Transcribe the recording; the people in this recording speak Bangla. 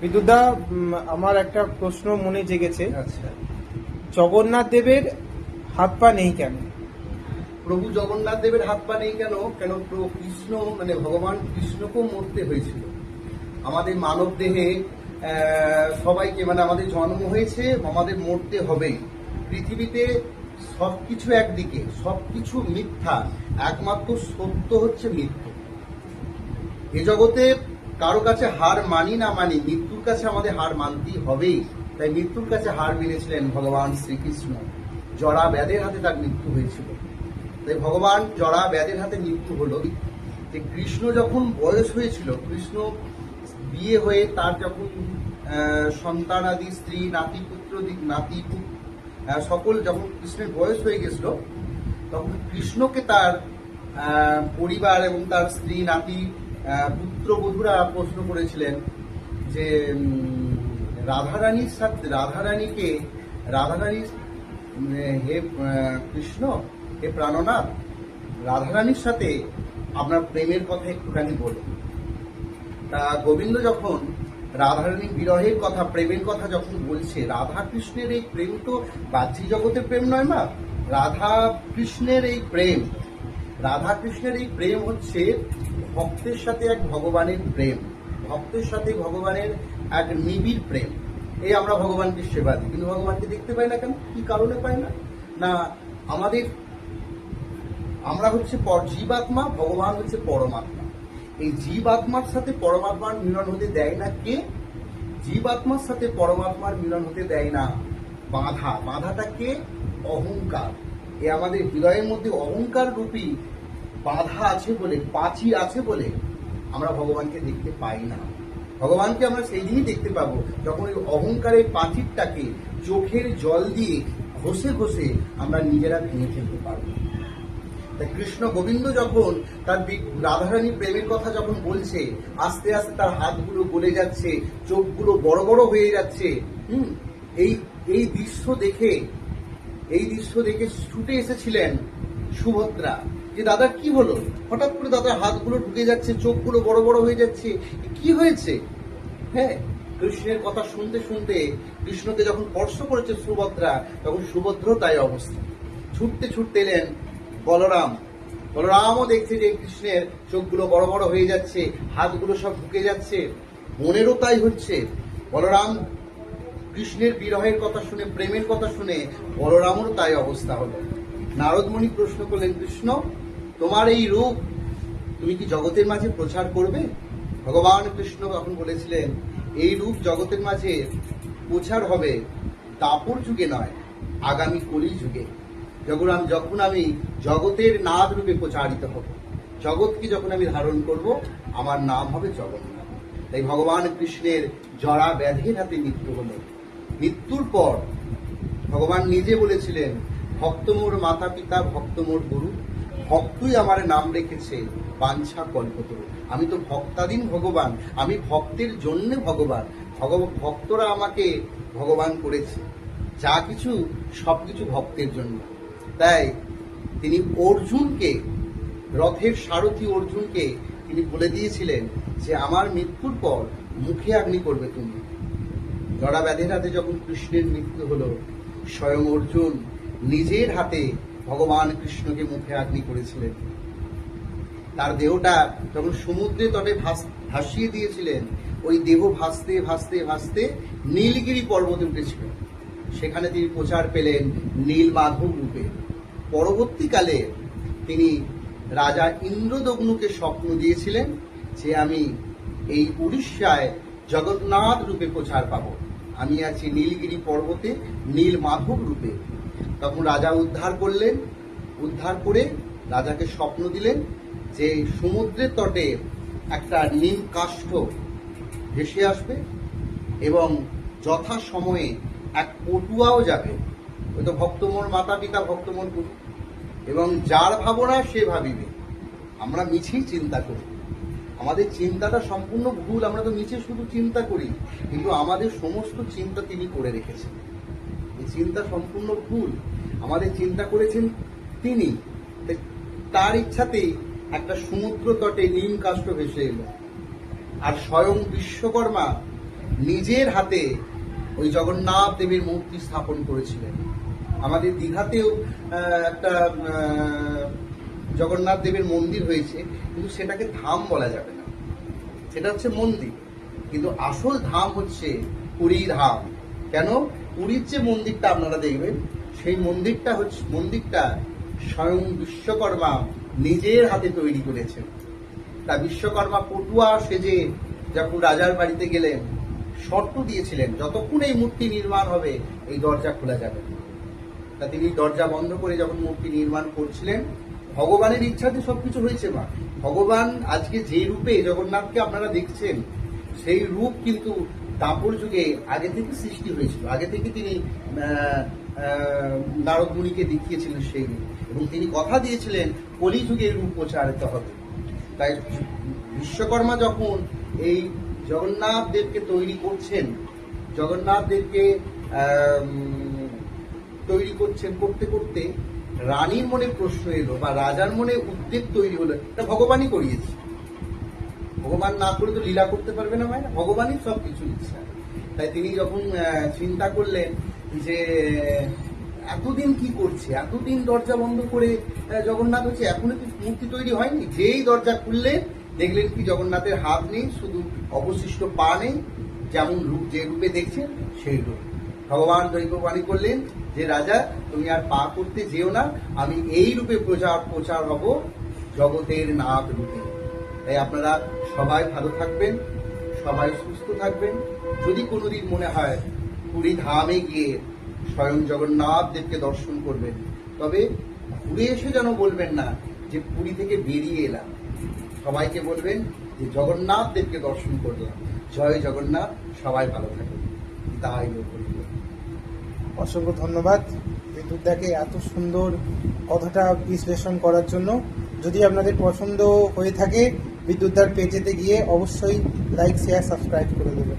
বিদ্যুৎদা, আমার একটা প্রশ্ন মনে জেগেছে। আচ্ছা, জগন্নাথ দেবের হাত পা নেই কেন? প্রভু জগন্নাথ দেবের হাত পা নেই কেন? কেন প্রভু কৃষ্ণ মানে ভগবান কৃষ্ণকেও মরতে হয়েছিল। আমাদের মানব দেহে সবাইকে মানে আমাদের জন্ম হয়েছে, আমাদের মরতে হবেই। পৃথিবীতে সবকিছু একদিকে, সবকিছু মিথ্যা, একমাত্র সত্য হচ্ছে মৃত্যু। এ জগতে কারো কাছে হার মানি না মানি, মৃত্যুর কাছে আমাদের হার মানতেই হবেই। তাই মৃত্যুর কাছে হার মেনেছিলেন ভগবান শ্রীকৃষ্ণ। জরা ব্যাধের হাতে তার মৃত্যু হয়েছিল। তাই ভগবান জরা ব্যাধের হাতে মৃত্যু হলো। যে কৃষ্ণ যখন বয়স হয়েছিল, কৃষ্ণ বিয়ে হয়ে তার যখন সন্তানাদি স্ত্রী নাতিপুত্র সকল যখন কৃষ্ণের বয়স হয়ে গেছিল, তখন কৃষ্ণকে তার পরিবার এবং তার স্ত্রী নাতি পুত্রবধূরা প্রশ্ন করেছিলেন যে রাধারানীর সাথে রাধারানীর হে কৃষ্ণ, হে প্রাণনাথ, রাধারানীর সাথে আপনার প্রেমের কথা একটুখানি বলুন। তা গোবিন্দ যখন রাধারানীর বিরহের কথা, প্রেমের কথা যখন বলছে, রাধা কৃষ্ণের এই প্রেম তো বাহ্যিক জগতের প্রেম নয় মা। রাধা কৃষ্ণের এই প্রেম হচ্ছে ভক্তের সাথে এক ভগবানের প্রেম, ভক্তের সাথে ভগবানের এক নিবিড় প্রেম। এই আমরা ভগবানকে সেবা দিই, কিন্তু ভগবানকে দেখতে পাই না কেন? কি কারণে পাই না? না, আমরা হচ্ছে জীবাত্মা, ভগবান হচ্ছে পরমাত্মা। এই জীবাত্মার সাথে পরমাত্মার মিলন হতে দেয় না কে? জীবাত্মার সাথে পরমাত্মার মিলন হতে দেয় না বাধাটা কে? অহংকার। এ আমাদের হৃদয়ের মধ্যে অহংকার রূপী বাধা আছে বলে, প্রাচীর আছে বলে আমরা ভগবানকে দেখতে পাই না। ভগবানকে আমরা সেই দিনই দেখতে পাবো যখন ওই অহংকারের প্রাচীরটাকে চোখের জল দিয়ে ঘষে ঘষে আমরা নিজেরা ভেঙে ফেলতে পারবো। তাই কৃষ্ণ গোবিন্দ যখন তার রাধারানীর প্রেমের কথা যখন বলছে, আস্তে আস্তে তার হাতগুলো গলে যাচ্ছে, চোখগুলো বড় বড় হয়ে যাচ্ছে। এই দৃশ্য দেখে ছুটে এসেছিলেন সুভদ্রা, যে দাদা কি হলো? হঠাৎ করে দাদার হাতগুলো ঢুকে যাচ্ছে, চোখগুলো বড় বড় হয়ে যাচ্ছে, কি হয়েছে? হ্যাঁ, কৃষ্ণের কথা শুনতে শুনতে কৃষ্ণকে যখন স্পর্শ করেছে সুভদ্রা, তখন সুভদ্রও তাই অবস্থা। ছুটতে এলেন বলরামও দেখছে যে কৃষ্ণের চোখগুলো বড় বড় হয়ে যাচ্ছে, হাতগুলো সব ঢুকে যাচ্ছে। বোনেরও তাই হচ্ছে। বলরাম কৃষ্ণের বিরহের কথা শুনে, প্রেমের কথা শুনে বলরামেরও তাই অবস্থা হলো। নারদমণি প্রশ্ন করলেন, কৃষ্ণ তোমার এই রূপ তুমি কি জগতের মাঝে প্রচার করবে? ভগবান কৃষ্ণ তখন বলেছিলেন, এই রূপ জগতের মাঝে প্রচার হবে দাপর যুগে নয়, আগামী কলি যুগে। যখন আমি জগতের নাদ রূপে প্রচারিত হব, জগৎকে যখন আমি ধারণ করব, আমার নাম হবে জগন্নাথ। তাই ভগবান কৃষ্ণের জরা ব্যাধির হাতে মৃত্যু হলো। মৃত্যুর পর ভগবান নিজে বলেছিলেন, ভক্ত মোর মাতা পিতা, ভক্ত মোর গুরু, ভক্তই আমার নাম রেখেছে বাঞ্ছা কল্পতরু। আমি তো ভক্তাধীন ভগবান, আমি ভক্তের জন্য ভগবান। ভক্তরা আমাকে ভগবান করেছে, যা কিছু সবকিছু ভক্তের জন্য। তাই তিনি রথের সারথী অর্জুনকে তিনি বলে দিয়েছিলেন যে আমার মৃত্যুর পর মুখে অগ্নি করবে তুমি। জরা ব্যাধির হাতে যখন কৃষ্ণের মৃত্যু হলো, স্বয়ং অর্জুন নিজের হাতে ভগবান কৃষ্ণকে মুখে অগ্নি করেছিলেন। তার দেহটা যখন সমুদ্রে তটে ভাসিয়ে দিয়েছিলেন, ওই দেহ ভাসতে ভাসতে ভাসতে নীলগিরি পর্বতে উঠেছিল। সেখানে তিনি প্রচার পেলেন নীল মাধব রূপে। পরবর্তীকালে তিনি রাজা ইন্দ্রদগ্নুকে স্বপ্ন দিয়েছিলেন যে আমি এই উড়িষ্যায় জগন্নাথ রূপে প্রচার পাব, আমি আছি নীলগিরি পর্বতে নীল মাধব রূপে। তখন রাজা উদ্ধার করে রাজাকে স্বপ্ন দিলেন যে সমুদ্রের তটে একটা নিম কাষ্ঠ ভেসে আসবে এবং যথা সময়ে এক পটুয়াও যাবে। ওই তো ভক্ত মোর মাতা পিতা, ভক্ত মোর গুরু, এবং যার ভাবনা সে ভাবিবে। আমরা মিছেই চিন্তা করি, আমাদের চিন্তাটা সম্পূর্ণ ভুল। আমরা তো মিছে শুধু চিন্তা করি, কিন্তু আমাদের সমস্ত চিন্তা তিনি করে রেখেছেন। এই চিন্তা সম্পূর্ণ ভুল, আমাদের চিন্তা করেছেন তিনি। তার ইচ্ছাতেই একটা সমুদ্র তটে নিম কাষ্ঠ ভেসে এলো। আর স্বয়ং বিশ্বকর্মা নিজের হাতে ওই জগন্নাথ দেবের মূর্তি স্থাপন করেছিলেন। আমাদের দীঘাতেও একটা জগন্নাথ দেবের মন্দির হয়েছে, কিন্তু সেটাকে ধাম বলা যাবে না, সেটা হচ্ছে মন্দির। কিন্তু আসল ধাম হচ্ছে পুরী ধাম। কেন? পুরীর যে মন্দিরটা আপনারা দেখবেন, সেই মন্দিরটা স্বয়ং বিশ্বকর্মা নিজের হাতে তৈরি করেছেন। তা বিশ্বকর্মা পটুয়া সেজে যখন রাজার বাড়িতে গেলেন, শর্ত দিয়েছিলেন যতক্ষণ এই মূর্তি নির্মাণ হবে এই দরজা খোলা যাবে না। তা তিনি দরজা বন্ধ করে যখন মূর্তি নির্মাণ করছিলেন, ভগবানের ইচ্ছাতে সবকিছু হয়েছে। মা ভগবান আজকে যে রূপে জগন্নাথকে আপনারা দেখছেন, সেই রূপ কিন্তু দাপর যুগে আগে থেকে সৃষ্টি হয়েছিল। আগে থেকে তিনি নারদ মুনিকে দেখিয়েছিলেন সেই রূপ, এবং তিনি কথা দিয়েছিলেন কলি যুগে রূপ প্রচারিত হবে। তাই বিশ্বকর্মা যখন এই জগন্নাথ দেবকে তৈরি করছেন, জগন্নাথ দেবকে তৈরি করতে করতে রানীর মনে প্রশ্ন এলো বা রাজার মনে উদ্বেগ তৈরি হলো, এটা ভগবানই করিয়েছে। ভগবান না করে তো লীলা করতে পারবে না, ভাই না, ভগবানই সব কিছু ইচ্ছা। তাই তিনি যখন চিন্তা করলেন যে এতদিন কি করছে, এতদিন দরজা বন্ধ করে জগন্নাথ হচ্ছে, এখনো কি মূর্তি তৈরি হয়নি। যেই দরজা খুললেন দেখলেন কি জগন্নাথের হাত নেই, শুধু অবশিষ্ট পা নেই, যেমন রূপ যে রূপে দেখছেন সেই রূপ। ভগবান দৈববাণী করলেন যে রাজা তুমি আর পা করতে যেও না, আমি এই রূপে প্রচার হব জগতের নাথ রূপে। তাই আপনারা সবাই ভালো থাকবেন, সবাই সুস্থ থাকবেন। যদি কোনোদিন মনে হয় পুরী ধামে গিয়ে স্বয়ং জগন্নাথ দেবকে দর্শন করবেন, তবে ঘুরে এসে যেন বলবেন না যে পুরী থেকে বেরিয়ে এলাম। সবাইকে বলবেন যে জগন্নাথ দেবকে দর্শন করলাম। জয় জগন্নাথ। সবাই ভালো থাকবেন। তাই অসংখ্য ধন্যবাদ বিদ্যুৎদাকে এত সুন্দর কথাটা বিশ্লেষণ করার জন্য। যদি আপনাদের পছন্দ হয়ে থাকে বিদ্যুৎদার পেজেতে গিয়ে অবশ্যই লাইক, শেয়ার, সাবস্ক্রাইব করে দেবেন।